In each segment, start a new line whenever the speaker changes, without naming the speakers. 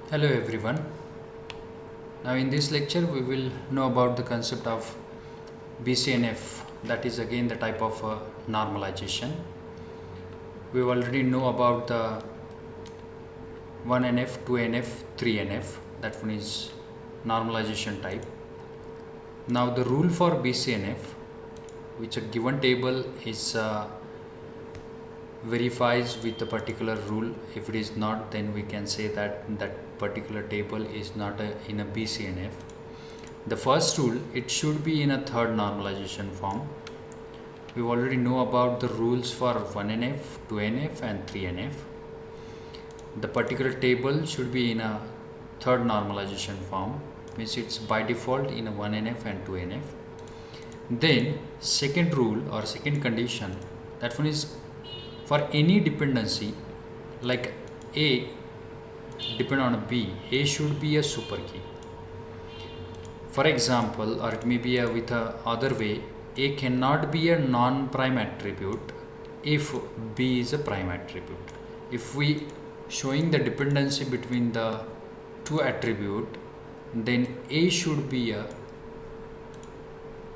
Hello everyone. Now in this lecture we will know about the concept of BCNF, that is again the type of normalization. We already know about the 1NF, 2NF, 3NF, that one is normalization type. Now the rule for BCNF, which a given table is verifies with a particular rule. If it is not, then we can say that that particular table is not in a BCNF. The first rule, it should be in a third normalization form. We already know about the rules for 1NF, 2NF and 3NF. The particular table should be in a third normalization form, means it's by default in a 1NF and 2NF. Then second rule or second condition, that one is for any dependency like A depend on B, A should be a super key. For example, or it may be with a other way, A cannot be a non-prime attribute if B is a prime attribute. If we showing the dependency between the two attribute, then A should be a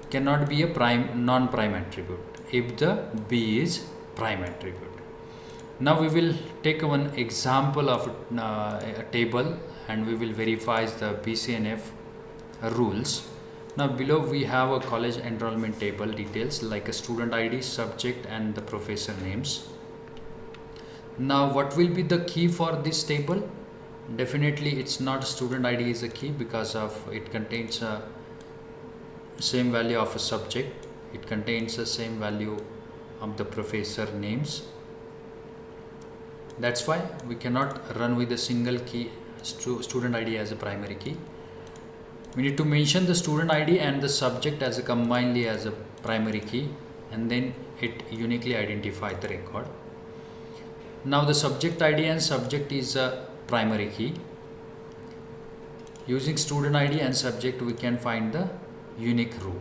cannot be a prime non-prime attribute if the B is prime attribute. Now we will take one example of a table and we will verify the BCNF rules. Now below we have a college enrollment table details like a student ID, subject and the professor names. Now what will be the key for this table? Definitely it's not student ID is a key because of it contains a same value of a subject, it contains the same value of the professor names. That's why we cannot run with a single key student ID as a primary key. We need to mention the student ID and the subject as a combinedly as a primary key, and then it uniquely identify the record. Now the subject ID and subject is a primary key. Using student ID and subject we can find the unique row.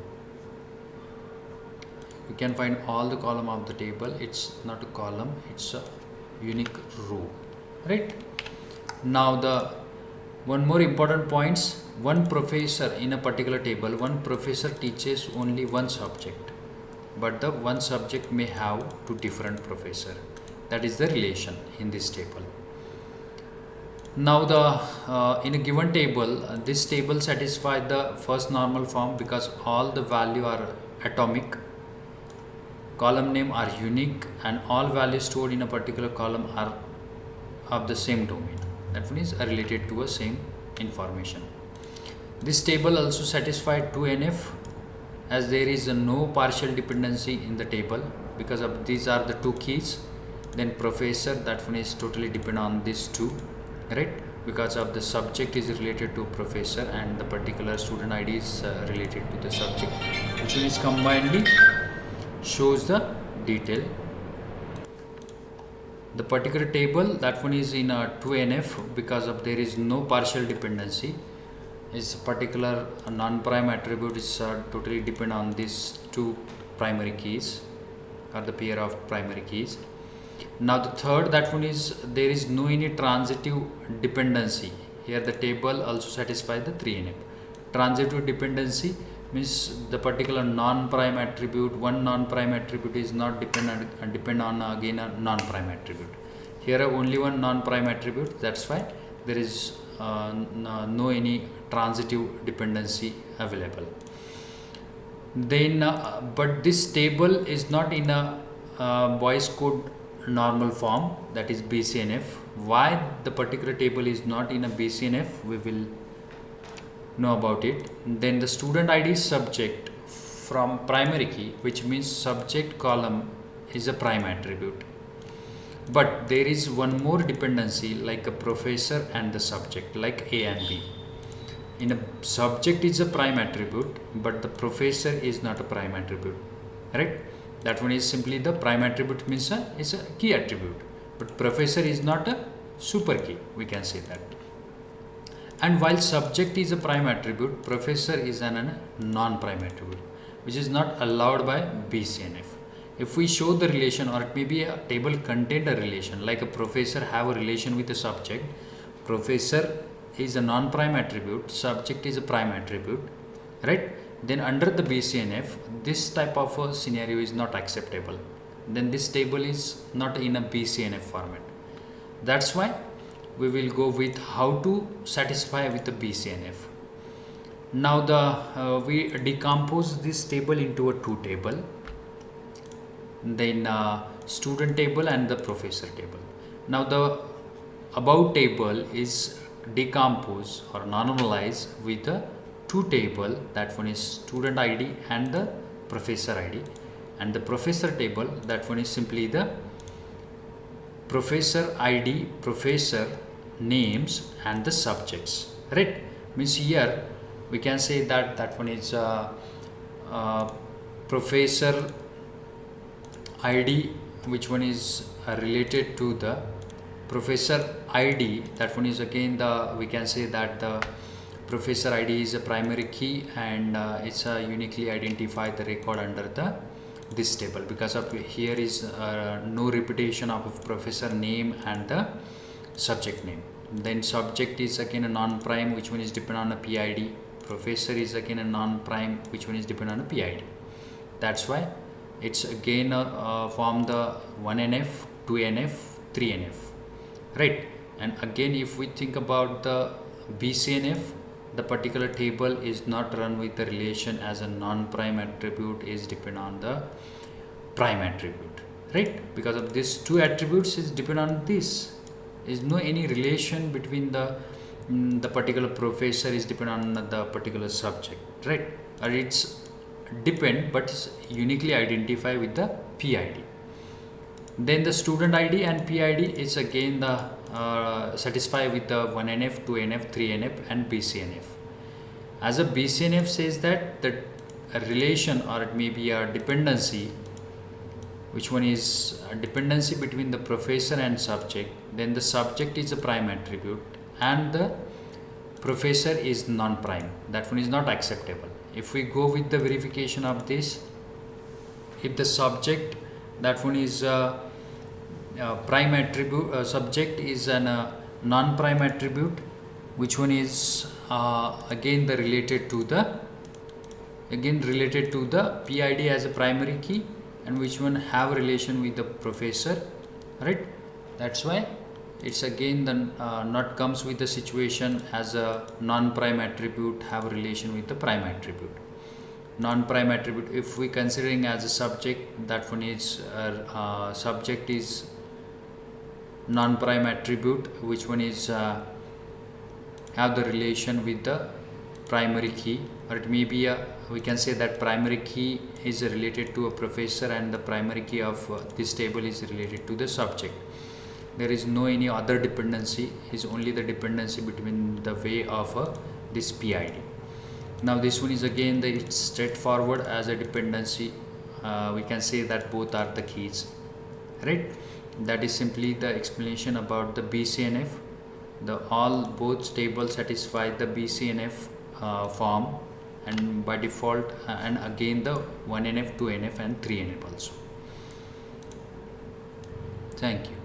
You can find all the column of the table. It's not a column, it's a unique row, right? Now the one more important points, one professor in a particular table, one professor teaches only one subject, but the one subject may have two different professor. That is the relation in this table. Now the in a given table, this table satisfies the first normal form because all the value are atomic, column name are unique, and all values stored in a particular column are of the same domain. That means are related to a same information. This table also satisfies 2NF as there is no partial dependency in the table because of these are the two keys. Then professor, that one is totally depend on these two, right? Because of the subject is related to professor and the particular student ID is related to the subject, which one is combinedly shows the detail. The particular table, that one is in a 2NF because of there is no partial dependency. Is particular non-prime attribute is totally depend on these two primary keys or the pair of primary keys. Now the third, that one is there is no any transitive dependency. Here the table also satisfies the 3NF. Transitive dependency means the particular non-prime attribute, one non-prime attribute is not depend on again a non-prime attribute. Here only one non-prime attribute, that's why there is no any transitive dependency available. Then but this table is not in a Boyce code normal form, that is BCNF. Why the particular table is not in a BCNF, we will know about it. Then the student ID subject from primary key, which means subject column is a prime attribute, but there is one more dependency like a professor and the subject like A and B. In a subject is a prime attribute, but the professor is not a prime attribute, right? That one is simply the prime attribute means is a key attribute, but professor is not a super key, we can say that. And while subject is a prime attribute, professor is a non-prime attribute, which is not allowed by BCNF. If we show the relation, or it may be a table contain a relation, like a professor have a relation with a subject, professor is a non-prime attribute, subject is a prime attribute, right? Then under the BCNF, this type of a scenario is not acceptable. Then this table is not in a BCNF format. That's why we will go with how to satisfy with the BCNF. Now we decompose this table into a two table, then student table and the professor table. Now the above table is decomposed or normalized with the two table, that one is student ID and the professor ID, and the professor table, that one is simply the professor ID, professor names and the subjects, right? Means here we can say that that one is professor ID, which one is related to the professor ID, that one is again the, we can say that the professor ID is a primary key, and it's a uniquely identify the record under the this table, because of here is no repetition of professor name and the subject name. Then subject is again a non-prime, which one is depend on a PID. Professor is again a non-prime, which one is depend on a PID. That's why it's again form the 1NF, 2NF, 3NF, right? And again, if we think about the BCNF, the particular table is not run with the relation as a non-prime attribute is depend on the prime attribute, right? Because of these two attributes is depend on this. Is no any relation between the particular professor is depend on the particular subject, right? Or it's depend but it's uniquely identify with the PID. Then the student ID and PID is again the satisfy with the 1NF, 2NF, 3NF and BCNF. As a BCNF says that the relation, or it may be a dependency, which one is a dependency between the professor and subject, then the subject is a prime attribute and the professor is non-prime, that one is not acceptable. If we go with the verification of this, if the subject, that one is prime attribute, subject is an non-prime attribute, which one is again the related to the PID as a primary key, and which one have relation with the professor, right? That's why it's again the not comes with the situation as a non-prime attribute have relation with the prime attribute. Non-prime attribute, if we considering as a subject, that one is subject is non-prime attribute, which one is have the relation with the primary key, or it may be a, we can say that primary key is related to a professor and the primary key of this table is related to the subject. There is no any other dependency, is only the dependency between the way of this PID. Now this one is again it's straightforward as a dependency. We can say that both are the keys, right? That is simply the explanation about the BCNF. Both tables satisfy the BCNF form, and by default, and again the 1NF, 2NF and 3NF also. Thank you.